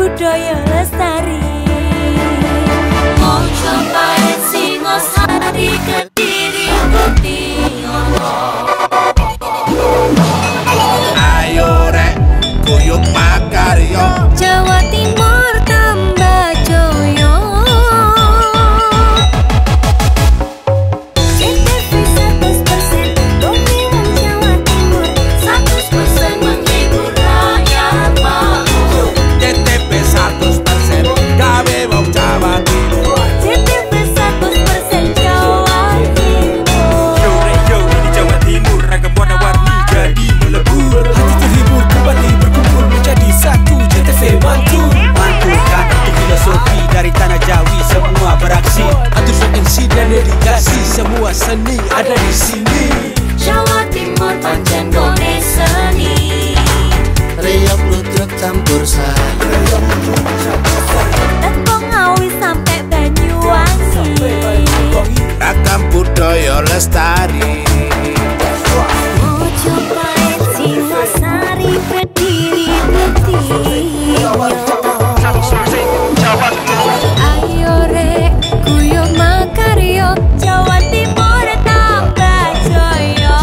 budaya lestari. Mojo Pahit Singosari Kediri Kutingono. Ayo rek guyub makarya Jawa Timur tambah joyo. CTV 100% dongeng Jawa Timur, 100% menghibur rakyat makmur. CTV 100% gawe wong Jawa Timur. CTV 100% Jawa Timur. Yo ini Jawa Timur, ragam warna-warni jadi melebur. Hati terhibur kembali berkumpul menjadi satu. CTV mantukan arti filosofi dari tanah Jawi, semua beraksi. Atur MC dan dedikasi, semua seni ada di sini. Jawa Timur pancen gone seni. Riok ludruk campur sari. Teko Ngawi sampai Banyuwangi. Ragam budaya lestari. Mojo Pahit Singosari Kediri Kutingono. Ayo rek guyub makarya, Jawa Timur tambah joyo.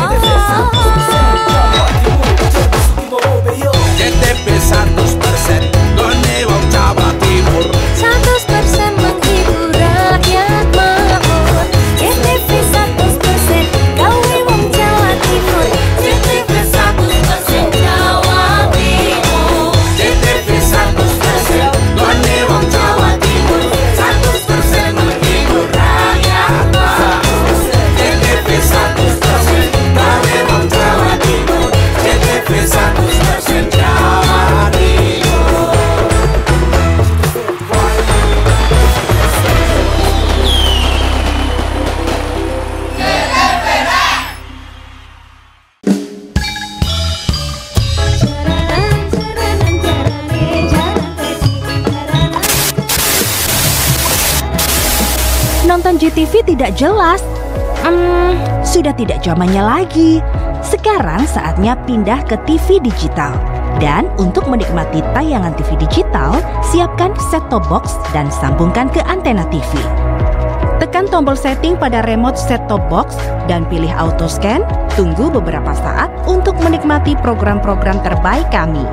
CTV 100% gone wong Jawa Timur. 100% menghibur rakyat makmur. CTV 100% gawe wong Jawa Timur. CTV 100% Jawa Timur. CTV 100% gone wong Jawa Timur. 100% menghibur rakyat makmur. CTV 100% gawe wong Jawa Timur. CTV 100% Jawa Timur. Nonton GTV tidak jelas. Sudah tidak zamannya lagi. Sekarang saatnya pindah ke TV digital. Dan untuk menikmati tayangan TV digital, siapkan set-top box dan sambungkan ke antena TV. Tekan tombol setting pada remote set-top box dan pilih auto scan. Tunggu beberapa saat untuk menikmati program-program terbaik kami.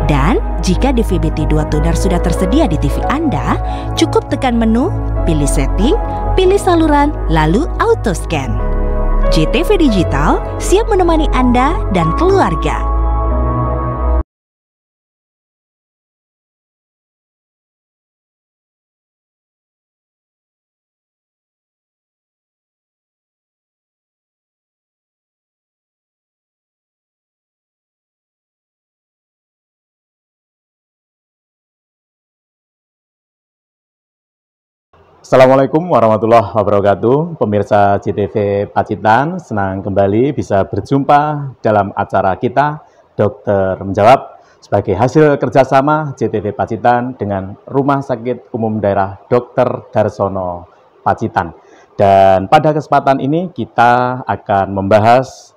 Dan jika DVB-T2 tuner sudah tersedia di TV Anda, cukup tekan menu, pilih setting, pilih saluran, lalu auto scan. JTV Digital siap menemani Anda dan keluarga. Assalamualaikum warahmatullahi wabarakatuh. Pemirsa JTV Pacitan, senang kembali bisa berjumpa dalam acara kita Dokter Menjawab sebagai hasil kerjasama JTV Pacitan dengan Rumah Sakit Umum Daerah Dr. Darsono Pacitan. Dan pada kesempatan ini kita akan membahas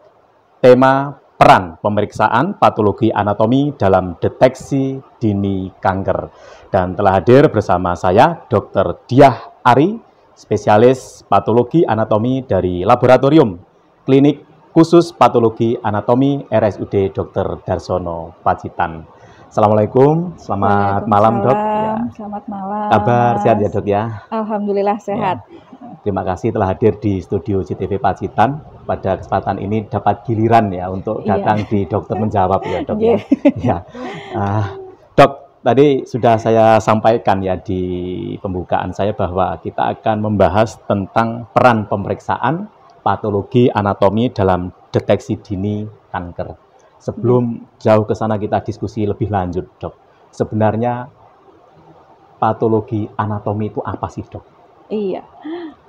tema peran pemeriksaan patologi anatomi dalam deteksi dini kanker. Dan telah hadir bersama saya Dr. Diah Ari, spesialis patologi anatomi dari Laboratorium Klinik Khusus Patologi Anatomi RSUD Dr. Darsono Pacitan. Assalamualaikum, selamat malam dok. Ya. Selamat malam. Kabar sehat ya dok ya? Alhamdulillah sehat. Ya. Terima kasih telah hadir di studio JTV Pacitan pada kesempatan ini dapat giliran ya untuk datang di Dokter Menjawab ya Dok ya. Ya. Dok, tadi sudah saya sampaikan ya di pembukaan saya bahwa kita akan membahas tentang peran pemeriksaan patologi anatomi dalam deteksi dini kanker. Sebelum jauh ke sana kita diskusi lebih lanjut, Dok. Sebenarnya patologi anatomi itu apa sih, Dok? Iya.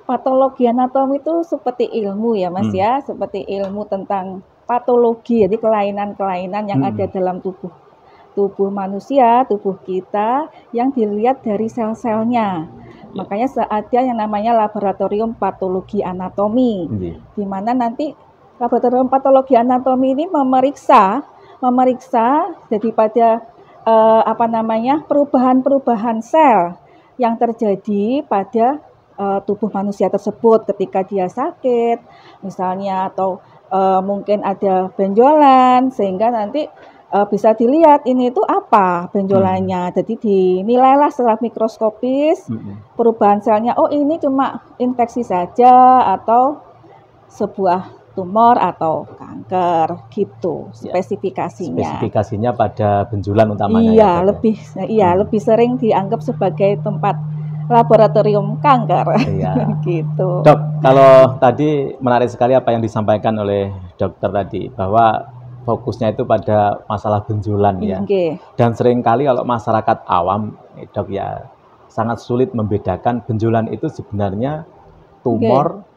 Patologi anatomi itu seperti ilmu ya Mas ya, seperti ilmu tentang patologi, jadi kelainan-kelainan yang ada dalam tubuh manusia, tubuh kita yang dilihat dari sel-selnya. Makanya ada yang namanya laboratorium patologi anatomi, di mana nanti laboratorium patologi anatomi ini memeriksa jadi pada perubahan-perubahan sel yang terjadi pada tubuh manusia tersebut ketika dia sakit misalnya, atau mungkin ada benjolan, sehingga nanti bisa dilihat ini itu apa benjolannya. Jadi dinilailah secara mikroskopis perubahan selnya, oh ini cuma infeksi saja atau sebuah tumor atau kanker gitu spesifikasinya. Spesifikasinya pada benjolan utamanya. Iya, lebih sering dianggap sebagai tempat laboratorium kanker. Iya. Gitu. Dok, kalau tadi menarik sekali apa yang disampaikan oleh dokter tadi, bahwa fokusnya itu pada masalah benjolan ya. Dan seringkali kalau masyarakat awam, Dok ya, sangat sulit membedakan benjolan itu sebenarnya tumor,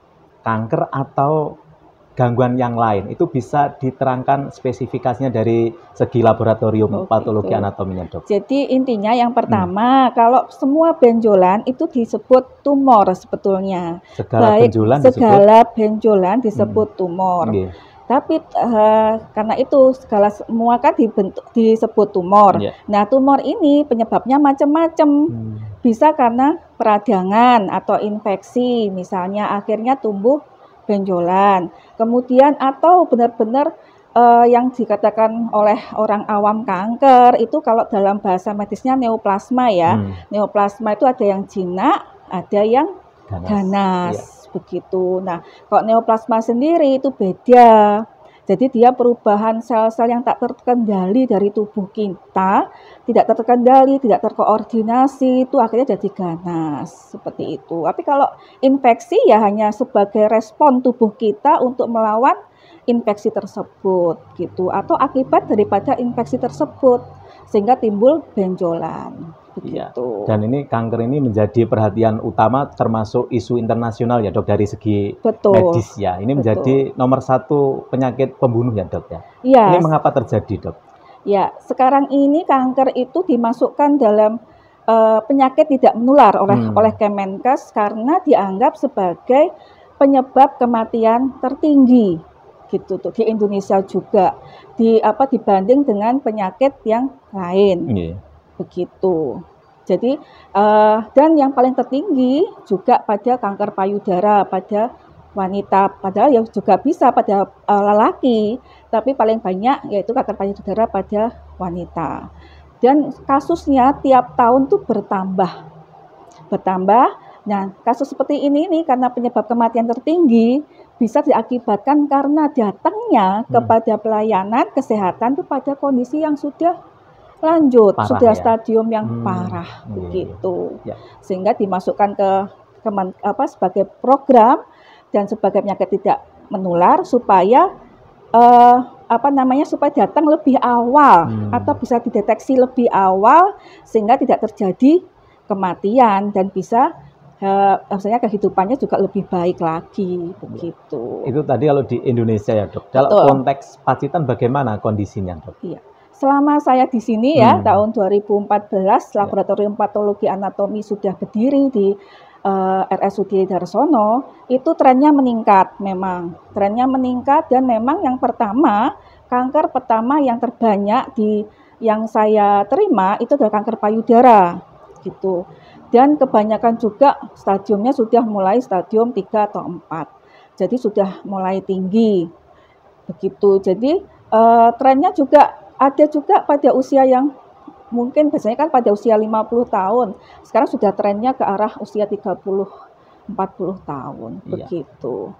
kanker atau gangguan yang lain. Itu bisa diterangkan spesifikasinya dari segi laboratorium patologi anatominya, Dok. Jadi intinya yang pertama, kalau semua benjolan itu disebut tumor sebetulnya. Segala benjolan disebut tumor. Tapi karena itu semua kan disebut tumor. Nah, tumor ini penyebabnya macam-macam. Bisa karena peradangan atau infeksi, misalnya akhirnya tumbuh benjolan. Kemudian atau benar-benar yang dikatakan oleh orang awam kanker itu kalau dalam bahasa medisnya neoplasma ya. Neoplasma itu ada yang jinak, ada yang ganas. Begitu. Nah, kalau neoplasma sendiri itu beda. Jadi dia perubahan sel-sel yang tak terkendali dari tubuh kita, tidak terkendali, tidak terkoordinasi, itu akhirnya jadi ganas, seperti itu. Tapi kalau infeksi ya hanya sebagai respon tubuh kita untuk melawan infeksi tersebut, gitu. Atau akibat daripada infeksi tersebut, sehingga timbul benjolan. Begitu. Dan ini kanker ini menjadi perhatian utama termasuk isu internasional ya Dok, dari segi medis ya. Ini menjadi nomor 1 penyakit pembunuh ya Dok ya. Ini mengapa terjadi Dok? Ya, sekarang ini kanker itu dimasukkan dalam penyakit tidak menular oleh Kemenkes karena dianggap sebagai penyebab kematian tertinggi gitu tuh di Indonesia juga dibanding dengan penyakit yang lain. Begitu. Jadi dan yang paling tertinggi juga pada kanker payudara pada wanita, padahal ya juga bisa pada lelaki, tapi paling banyak yaitu kanker payudara pada wanita. Dan kasusnya tiap tahun tuh bertambah. Nah, kasus seperti ini nih karena penyebab kematian tertinggi bisa diakibatkan karena datangnya kepada pelayanan kesehatan tuh pada kondisi yang sudah lanjut, sudah stadium yang parah begitu. Sehingga dimasukkan ke sebagai program dan sebagai penyakit tidak menular supaya supaya datang lebih awal atau bisa dideteksi lebih awal sehingga tidak terjadi kematian dan bisa maksudnya kehidupannya juga lebih baik lagi begitu. Itu tadi kalau di Indonesia ya Dok. Dalam konteks Pacitan bagaimana kondisinya Dok? Iya. Selama saya di sini ya tahun 2014 laboratorium patologi anatomi sudah berdiri di RSUD Darsono, itu trennya meningkat memang. Trennya meningkat dan memang yang pertama, kanker pertama yang terbanyak yang saya terima itu adalah kanker payudara gitu. Dan kebanyakan juga stadiumnya sudah mulai stadium 3 atau 4. Jadi sudah mulai tinggi. Begitu. Jadi trennya juga ada juga pada usia yang mungkin biasanya kan pada usia 50 tahun. Sekarang sudah trennya ke arah usia 30-40 tahun. Begitu.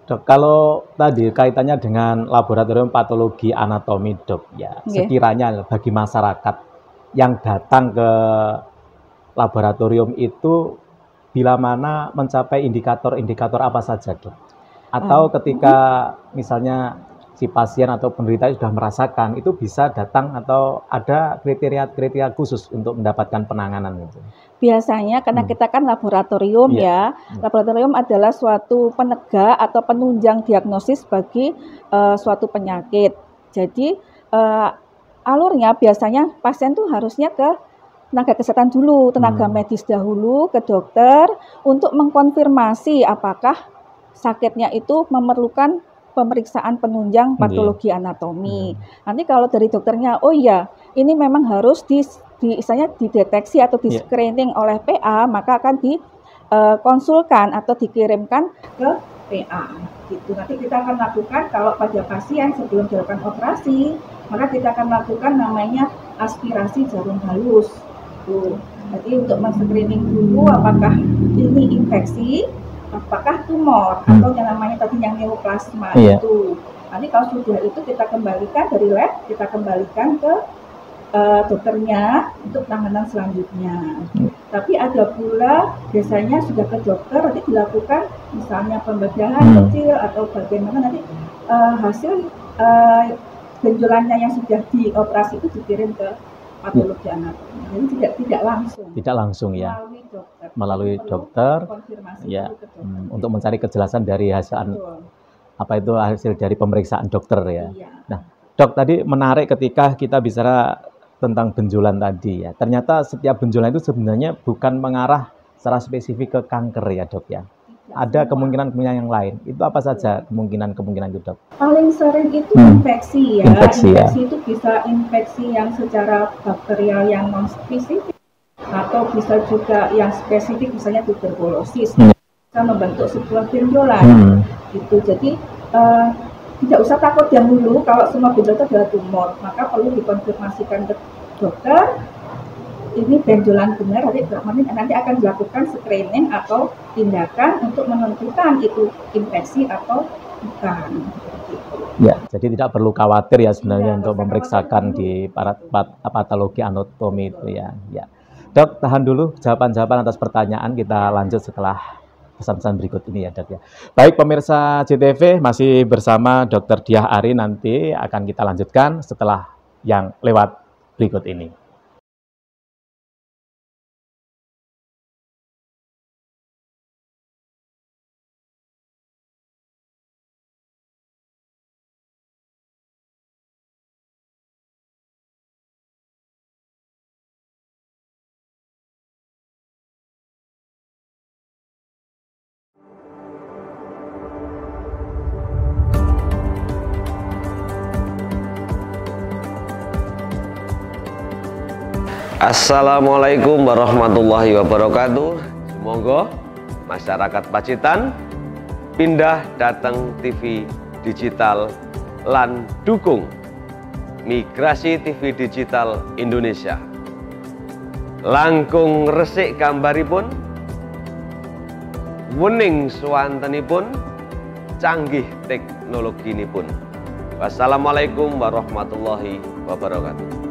Dok, kalau tadi kaitannya dengan laboratorium patologi anatomi, Dok, ya, sekiranya bagi masyarakat yang datang ke laboratorium itu bila mana mencapai indikator-indikator apa saja, Dok? Atau ketika misalnya si pasien atau penderita sudah merasakan, itu bisa datang atau ada kriteria-kriteria khusus untuk mendapatkan penanganan itu? Biasanya karena kita kan laboratorium ya, laboratorium adalah suatu penegak atau penunjang diagnosis bagi suatu penyakit. Jadi alurnya biasanya pasien tuh harusnya ke tenaga kesehatan dulu, tenaga medis dahulu, ke dokter untuk mengkonfirmasi apakah sakitnya itu memerlukan pemeriksaan penunjang patologi anatomi. Nanti kalau dari dokternya, oh iya, ini memang harus misalnya dideteksi atau di screening oleh PA, maka akan dikonsulkan atau dikirimkan ke PA. Gitu. Nanti kita akan lakukan kalau pada pasien sebelum dilakukan operasi, maka kita akan lakukan namanya aspirasi jarum halus. Tuh. Jadi untuk men-screening dulu apakah ini infeksi, apakah tumor atau yang namanya tadi yang neoplasma itu. Nanti kalau sudah itu kita kembalikan dari lab, kita kembalikan ke dokternya untuk penanganan selanjutnya. Tapi ada pula biasanya sudah ke dokter nanti dilakukan misalnya pembedahan kecil atau bagaimana nanti hasil benjolannya yang sudah dioperasi itu dikirim ke patologi anatomi. Jadi tidak langsung. Tidak langsung ya. Melalui dokter. Ya. Untuk mencari kejelasan dari hasil apa itu hasil dari pemeriksaan dokter ya. Nah, Dok, tadi menarik ketika kita bicara tentang benjolan tadi ya. Ternyata setiap benjolan itu sebenarnya bukan mengarah secara spesifik ke kanker ya, Dok ya. Ada kemungkinan-kemungkinan yang lain. Itu apa saja kemungkinan-kemungkinan itu, Dok? Paling sering itu infeksi ya. Infeksi itu bisa infeksi yang secara bakterial yang non spesifik atau bisa juga yang spesifik misalnya tuberkulosis. Bisa membentuk sebuah benjolan. Gitu. Jadi tidak usah takut dahulu kalau semua benjolan itu adalah tumor, maka perlu dikonfirmasikan ke dokter. Ini benjolan benar, nanti akan dilakukan screening atau tindakan untuk menentukan itu infeksi atau bukan. Ya, jadi tidak perlu khawatir ya sebenarnya untuk memeriksakan di patologi anatomi itu ya. Ya, Dok, tahan dulu jawaban-jawaban atas pertanyaan, kita lanjut setelah pesan-pesan berikut ini ya, Dok ya. Baik pemirsa JTV, masih bersama Dr. Diah Ari, nanti akan kita lanjutkan setelah yang lewat berikut ini. Assalamualaikum warahmatullahi wabarakatuh. Semoga masyarakat Pacitan pindah datang TV digital lan dukung migrasi TV digital Indonesia. Langkung resik gambaripun, wening swantenipun, canggih teknologinipun. Wassalamualaikum warahmatullahi wabarakatuh.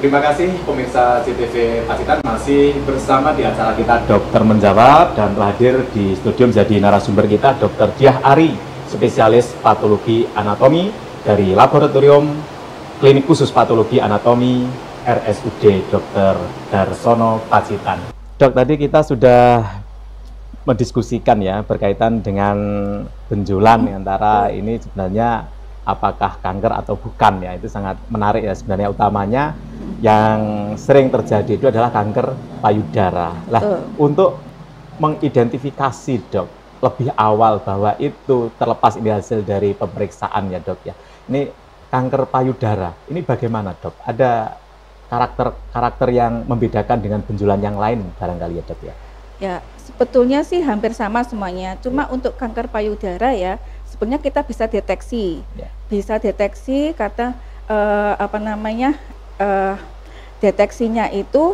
Terima kasih pemirsa JTV Pacitan, masih bersama di acara kita Dokter Menjawab, dan telah hadir di studio menjadi narasumber kita Dr. Diah Ari, spesialis patologi anatomi dari Laboratorium Klinik Khusus Patologi Anatomi RSUD Dr. Darsono Pacitan. Dok, tadi kita sudah mendiskusikan ya berkaitan dengan benjolan antara ini sebenarnya apakah kanker atau bukan ya, itu sangat menarik ya sebenarnya. Utamanya yang sering terjadi itu adalah kanker payudara. Lah, untuk mengidentifikasi, Dok, lebih awal bahwa itu terlepas ini hasil dari pemeriksaan ya, Dok ya. Ini kanker payudara. Ini bagaimana, Dok? Ada karakter yang membedakan dengan benjolan yang lain barangkali ya, Dok ya? Ya, sebetulnya sih hampir sama semuanya. Cuma untuk kanker payudara ya, sebenarnya kita bisa deteksi. Bisa deteksi deteksinya itu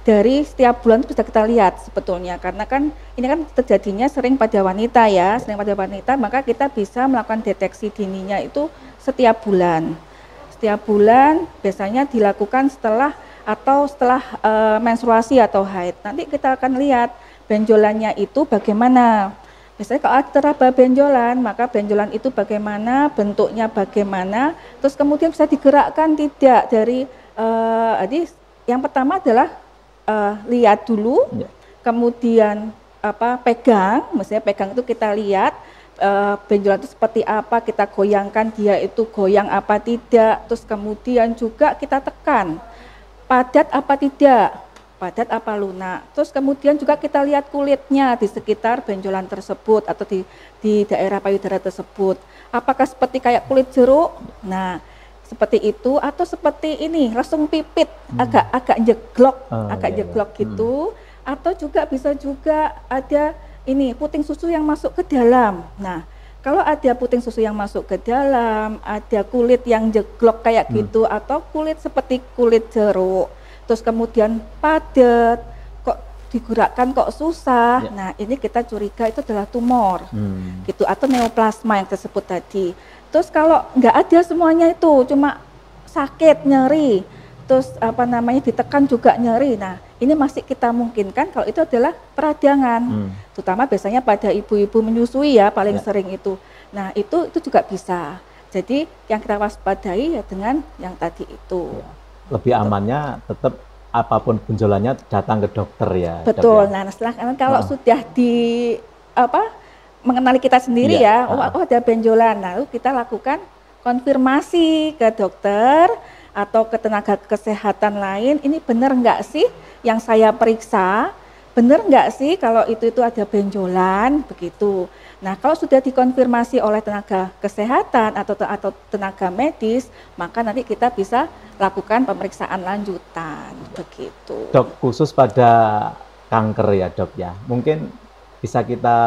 dari setiap bulan itu bisa kita lihat sebetulnya, karena kan ini kan terjadinya sering pada wanita ya, sering pada wanita, maka kita bisa melakukan deteksi dininya itu setiap bulan. Setiap bulan biasanya dilakukan setelah menstruasi atau haid. Nanti kita akan lihat benjolannya itu bagaimana. Biasanya kalau teraba benjolan, maka benjolan itu bagaimana, bentuknya bagaimana, terus kemudian bisa digerakkan tidak dari jadi yang pertama adalah lihat dulu, kemudian pegang, misalnya pegang itu kita lihat benjolan itu seperti apa, kita goyangkan dia itu goyang apa tidak, terus kemudian juga kita tekan padat apa tidak, padat apa lunak, terus kemudian juga kita lihat kulitnya di sekitar benjolan tersebut atau di daerah payudara tersebut, apakah seperti kayak kulit jeruk, nah seperti itu, atau seperti ini langsung pipit, agak jeglok gitu, atau juga bisa juga ada ini puting susu yang masuk ke dalam. Nah, kalau ada puting susu yang masuk ke dalam, ada kulit yang jeglok kayak gitu, atau kulit seperti kulit jeruk, terus kemudian padat, kok digerakkan kok susah, nah ini kita curiga itu adalah tumor, gitu, atau neoplasma yang tersebut tadi. Terus kalau nggak ada semuanya itu, cuma sakit, nyeri, terus ditekan juga nyeri, nah ini masih kita mungkinkan kalau itu adalah peradangan, terutama biasanya pada ibu-ibu menyusui ya paling sering itu. Nah itu juga bisa. Jadi yang kita waspadai ya dengan yang tadi itu. Lebih amannya tetap apapun benjolannya datang ke dokter ya. Betul. Nah setelah kalau sudah mengenali kita sendiri oh ada benjolan, lalu kita lakukan konfirmasi ke dokter atau ke tenaga kesehatan lain, ini benar nggak sih yang saya periksa, benar nggak sih kalau itu ada benjolan, begitu. Nah kalau sudah dikonfirmasi oleh tenaga kesehatan atau tenaga medis, maka nanti kita bisa lakukan pemeriksaan lanjutan, begitu. Dok, khusus pada kanker ya dok ya, mungkin bisa kita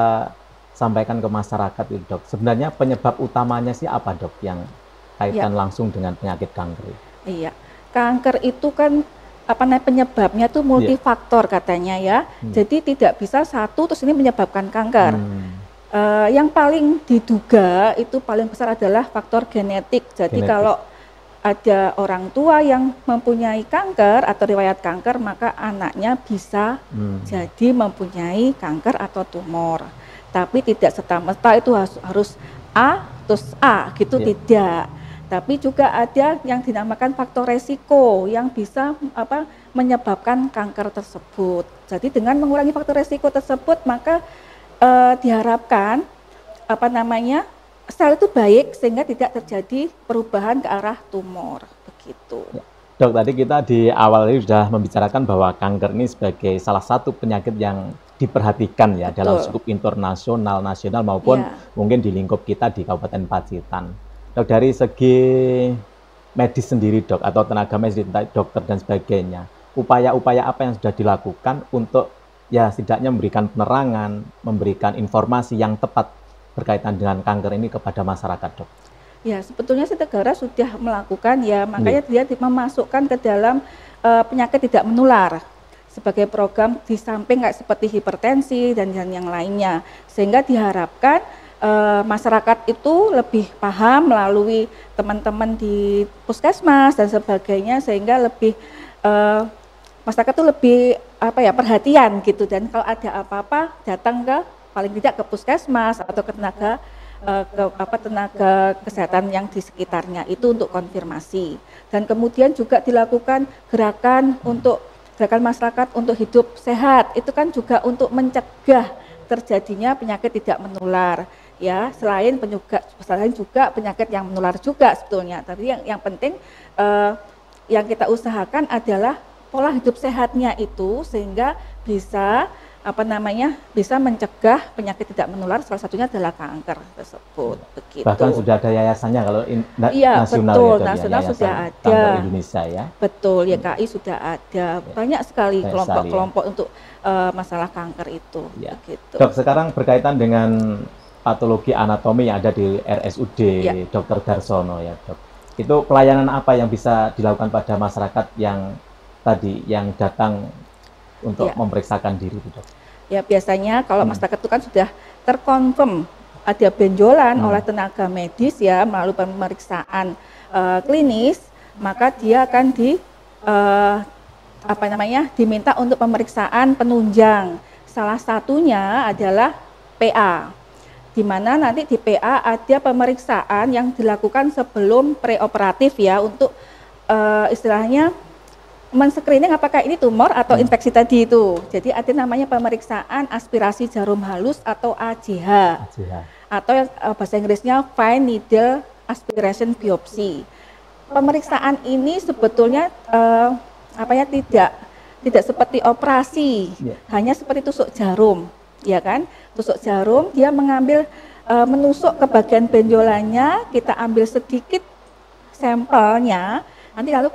sampaikan ke masyarakat itu dok, sebenarnya penyebab utamanya sih apa dok yang kaitan langsung dengan penyakit kanker? Iya, kanker itu kan penyebabnya tuh multifaktor katanya ya, jadi tidak bisa satu terus ini menyebabkan kanker. Yang paling diduga itu paling besar adalah faktor genetik, jadi kalau ada orang tua yang mempunyai kanker atau riwayat kanker, maka anaknya bisa jadi mempunyai kanker atau tumor. Tapi tidak serta-merta itu harus A terus A gitu, tidak. Tapi juga ada yang dinamakan faktor resiko yang bisa menyebabkan kanker tersebut. Jadi dengan mengurangi faktor resiko tersebut, maka diharapkan sel itu baik sehingga tidak terjadi perubahan ke arah tumor, begitu. Dok, tadi kita di awal ini sudah membicarakan bahwa kanker ini sebagai salah satu penyakit yang diperhatikan ya. Betul. Dalam skup internasional, nasional maupun mungkin di lingkup kita di Kabupaten Pacitan. Dok, dari segi medis sendiri dok, atau tenaga medis, dokter dan sebagainya, upaya-upaya apa yang sudah dilakukan untuk ya setidaknya memberikan penerangan, memberikan informasi yang tepat berkaitan dengan kanker ini kepada masyarakat dok? Ya, sebetulnya negara sudah melakukan ya, makanya dia memasukkan ke dalam penyakit tidak menular sebagai program di samping kayak seperti hipertensi dan yang lainnya, sehingga diharapkan masyarakat itu lebih paham melalui teman-teman di puskesmas dan sebagainya, sehingga lebih masyarakat itu lebih perhatian gitu, dan kalau ada apa-apa datang ke paling tidak ke puskesmas atau ke tenaga kesehatan yang di sekitarnya itu untuk konfirmasi. Dan kemudian juga dilakukan gerakan masyarakat untuk hidup sehat, itu kan juga untuk mencegah terjadinya penyakit tidak menular ya, selain juga penyakit yang menular juga sebetulnya. Tapi yang penting yang kita usahakan adalah pola hidup sehatnya itu, sehingga bisa bisa mencegah penyakit tidak menular, salah satunya adalah kanker tersebut. Begitu. Bahkan sudah ada yayasannya kalau iya, nasional, betul, ya, nasional Yayasan sudah ada. Kanker Indonesia ya. Betul, YKI sudah ada. Banyak sekali kelompok-kelompok untuk masalah kanker itu. Ya. Begitu. Dok, sekarang berkaitan dengan patologi anatomi yang ada di RSUD Dr. Darsono ya, Dok. Itu pelayanan apa yang bisa dilakukan pada masyarakat yang tadi yang datang untuk memeriksakan diri, Dok? Ya, biasanya kalau masyarakat itu kan sudah terkonfirm ada benjolan oleh tenaga medis ya melalui pemeriksaan klinis, maka dia akan diminta untuk pemeriksaan penunjang. Salah satunya adalah PA, di mana nanti di PA ada pemeriksaan yang dilakukan sebelum preoperatif ya untuk istilahnya men-screening apakah ini tumor atau infeksi tadi itu. Jadi ada namanya pemeriksaan aspirasi jarum halus atau AJH. Atau bahasa Inggrisnya fine needle aspiration biopsy. Pemeriksaan ini sebetulnya tidak seperti operasi, hanya seperti tusuk jarum, ya kan? Tusuk jarum dia menusuk ke bagian benjolannya, kita ambil sedikit sampelnya. Nanti lalu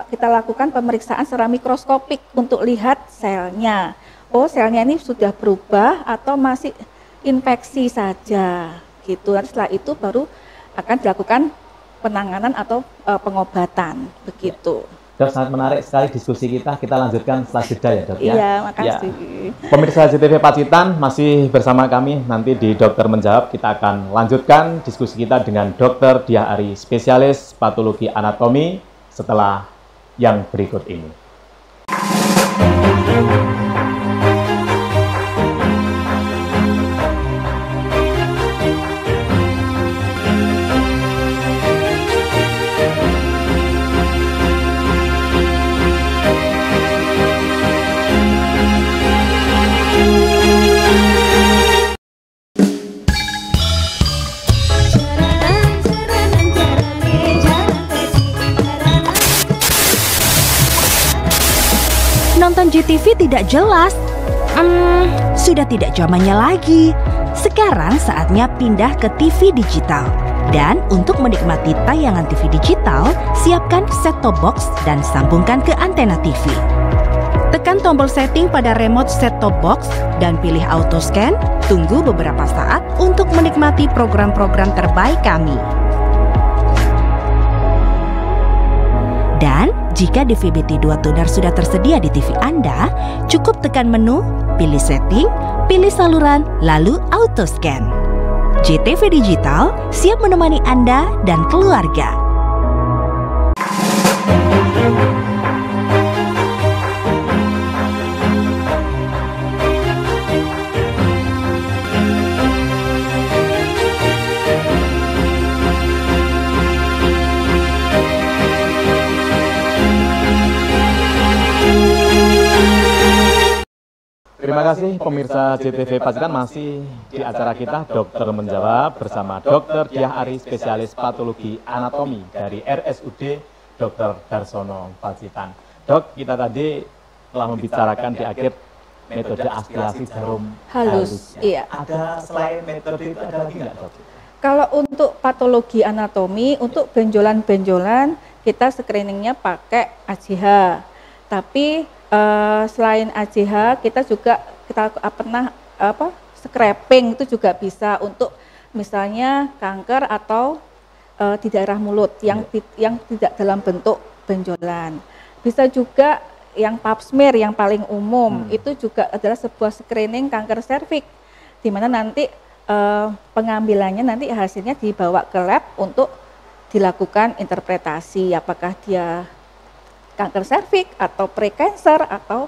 kita lakukan pemeriksaan secara mikroskopik untuk lihat selnya. Oh, selnya ini sudah berubah atau masih infeksi saja, gitu. Nanti setelah itu baru akan dilakukan penanganan atau pengobatan, begitu. Dok, sangat menarik sekali diskusi kita. Kita lanjutkan setelah jeda ya, Dok ya. Iya, makasih. Ya. Pemirsa JTV Pacitan masih bersama kami. Nanti di Dokter Menjawab kita akan lanjutkan diskusi kita dengan Dr. Diah Ari, spesialis patologi anatomi setelah yang berikut ini. Nonton GTV tidak jelas? Sudah tidak zamannya lagi. Sekarang saatnya pindah ke TV digital. Dan untuk menikmati tayangan TV digital, siapkan set-top box dan sambungkan ke antena TV. Tekan tombol setting pada remote set-top box dan pilih auto scan. Tunggu beberapa saat untuk menikmati program-program terbaik kami. Dan jika DVB-T2 tuner sudah tersedia di TV Anda, cukup tekan menu, pilih setting, pilih saluran, lalu auto scan. JTV Digital siap menemani Anda dan keluarga. Terima kasih pemirsa JTV Pacitan, masih di acara kita Dokter Menjawab bersama Dr. Diah Ari, spesialis patologi anatomi dari RSUD Dr. Darsono Pacitan. Dok, kita tadi telah membicarakan di akhir metode aspirasi jarum halus. Iya. Ada selain metode itu ada lagi nggak, Dok? Kalau untuk patologi anatomi, untuk benjolan-benjolan kita screeningnya pakai AJH. Tapi selain AJH kita pernah scraping itu juga bisa untuk misalnya kanker atau di daerah mulut yang tidak dalam bentuk benjolan. Bisa juga yang pap smear yang paling umum itu juga adalah sebuah screening kanker serviks, di mana nanti pengambilannya nanti hasilnya dibawa ke lab untuk dilakukan interpretasi apakah dia kanker serviks atau prekancer atau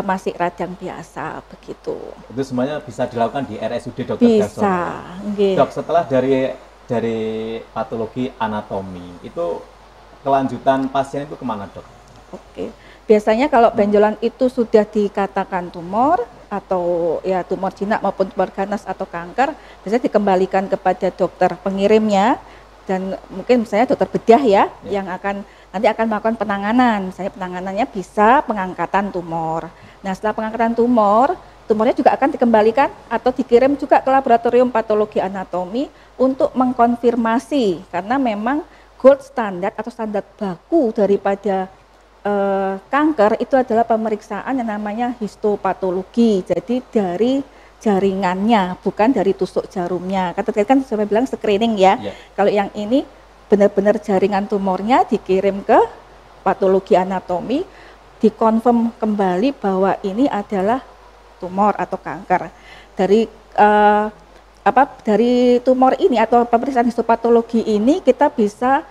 masih radang biasa, begitu. Itu semuanya bisa dilakukan di RSUD Dr. Bisa. Darsono. Dok, setelah dari patologi anatomi itu kelanjutan pasien itu kemana, Dok? Oke. Biasanya kalau benjolan itu sudah dikatakan tumor atau ya tumor jinak maupun tumor ganas atau kanker, biasanya dikembalikan kepada dokter pengirimnya dan mungkin misalnya dokter bedah ya. Yang nanti akan melakukan penanganan. Misalnya penanganannya bisa pengangkatan tumor. Nah, setelah pengangkatan tumor, tumornya juga akan dikembalikan atau dikirim juga ke laboratorium patologi anatomi untuk mengkonfirmasi, karena memang gold standard atau standar baku daripada kanker itu adalah pemeriksaan yang namanya histopatologi. Jadi dari jaringannya, bukan dari tusuk jarumnya. Kata tadi kan saya bilang screening ya. Kalau yang ini benar-benar jaringan tumornya dikirim ke patologi anatomi, dikonfirm kembali bahwa ini adalah tumor atau kanker. Dari dari tumor ini atau pemeriksaan histopatologi ini kita bisa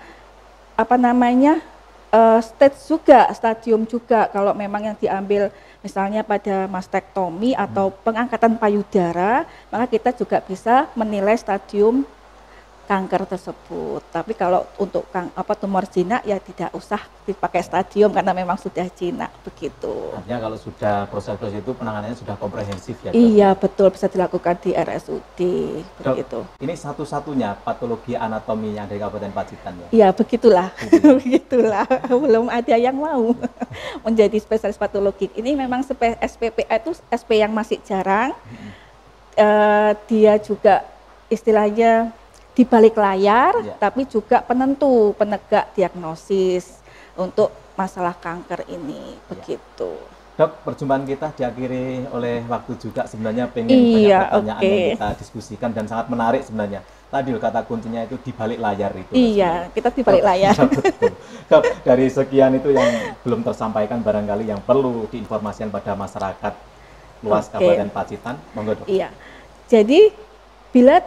stadium juga kalau memang yang diambil misalnya pada mastektomi atau pengangkatan payudara, maka kita juga bisa menilai stadium kanker tersebut. Tapi kalau untuk tumor jinak ya tidak usah dipakai stadium karena memang sudah jinak begitu. Artinya kalau sudah proses-proses itu penanganannya sudah komprehensif ya, Dok? Iya, betul, bisa dilakukan di RSUD begitu. Dok, ini satu-satunya patologi anatomi yang dari Kabupaten Pacitan ya? Iya, begitulah. Begitulah. Belum ada yang mau menjadi spesialis patologi. Ini memang SPPA itu SP yang masih jarang. Dia juga istilahnya di balik layar, tapi juga penegak diagnosis untuk masalah kanker ini, begitu. Dok, perjumpaan kita diakhiri oleh waktu juga, sebenarnya pengen banyak pertanyaan yang kita diskusikan dan sangat menarik sebenarnya. Tadi kata kuncinya itu di balik layar itu. Iya, kita di balik layar. Dok, dari sekian itu yang belum tersampaikan barangkali yang perlu diinformasikan pada masyarakat luas Kabupaten Pacitan, monggo Dok. Iya, jadi bila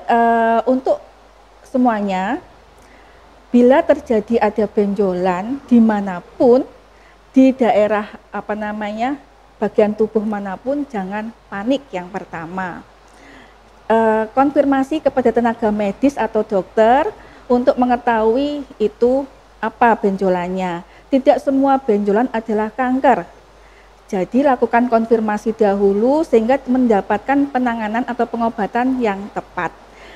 untuk semuanya, bila terjadi ada benjolan dimanapun, di daerah bagian tubuh manapun, jangan panik yang pertama. Konfirmasi kepada tenaga medis atau dokter untuk mengetahui itu apa benjolannya. Tidak semua benjolan adalah kanker. Jadi lakukan konfirmasi dahulu sehingga mendapatkan penanganan atau pengobatan yang tepat.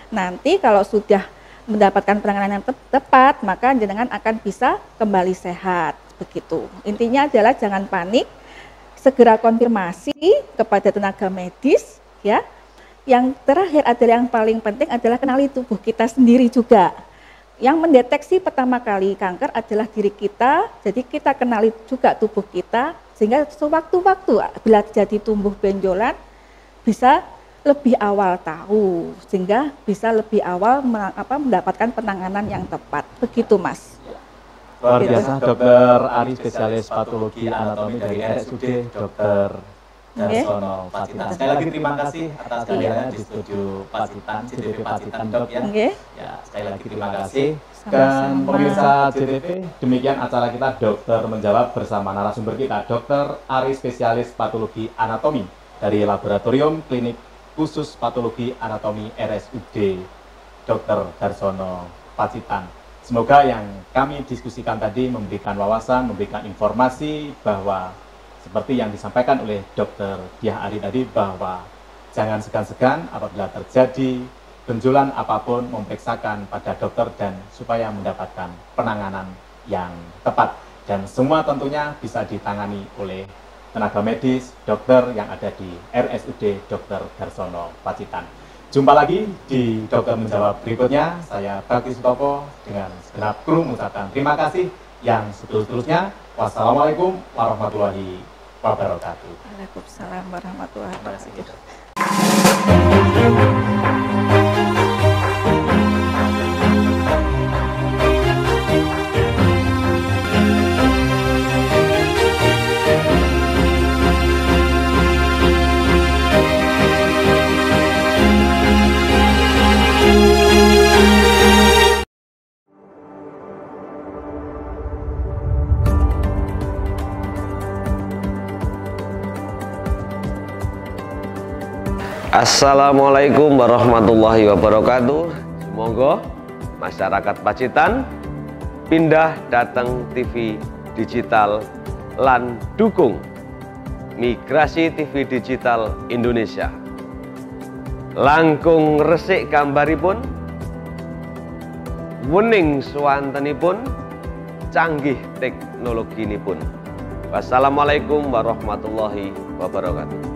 Nanti kalau sudah mendapatkan penanganan yang tepat, maka jenengan akan bisa kembali sehat, begitu. Intinya adalah jangan panik, segera konfirmasi kepada tenaga medis, ya. Yang terakhir adalah yang paling penting adalah kenali tubuh kita sendiri juga. Yang mendeteksi pertama kali kanker adalah diri kita, jadi kita kenali juga tubuh kita, sehingga sewaktu-waktu bila terjadi tumbuh benjolan bisa lebih awal tahu, sehingga bisa lebih awal mendapatkan penanganan yang tepat. Begitu, Mas. Luar biasa, Dokter Ari, spesialis patologi anatomi dari RSUD Dr. Darsono Pacitan. Sekali lagi terima kasih atas kehadirannya di studio Pacitan, CTV Pacitan, Dok ya. Ya, sekali lagi terima kasih. Dan pemirsa CTV, demikian acara kita Dokter Menjawab bersama narasumber kita, Dr. Ari, spesialis patologi anatomi dari Laboratorium Klinik Khusus Patologi Anatomi RSUD Dr. Darsono Pacitan. Semoga yang kami diskusikan tadi memberikan wawasan, memberikan informasi bahwa seperti yang disampaikan oleh Dr. Diah Ari tadi, bahwa jangan segan-segan apabila terjadi benjolan apapun memeriksakan pada dokter dan supaya mendapatkan penanganan yang tepat. Dan semua tentunya bisa ditangani oleh tenaga medis, dokter yang ada di RSUD Dr. Darsono Pacitan. Jumpa lagi di Dokter Menjawab berikutnya. Saya Bakti Sutopo dengan segenap kru mengucapkan terima kasih yang setulus-tulusnya. Wassalamualaikum warahmatullahi wabarakatuh. Waalaikumsalam warahmatullahi wabarakatuh. Assalamualaikum warahmatullahi wabarakatuh. Semoga masyarakat Pacitan pindah datang TV digital lan dukung migrasi TV digital Indonesia. Langkung resik gambaripun, wening swantenipun, canggih teknologinipun. Wassalamualaikum warahmatullahi wabarakatuh.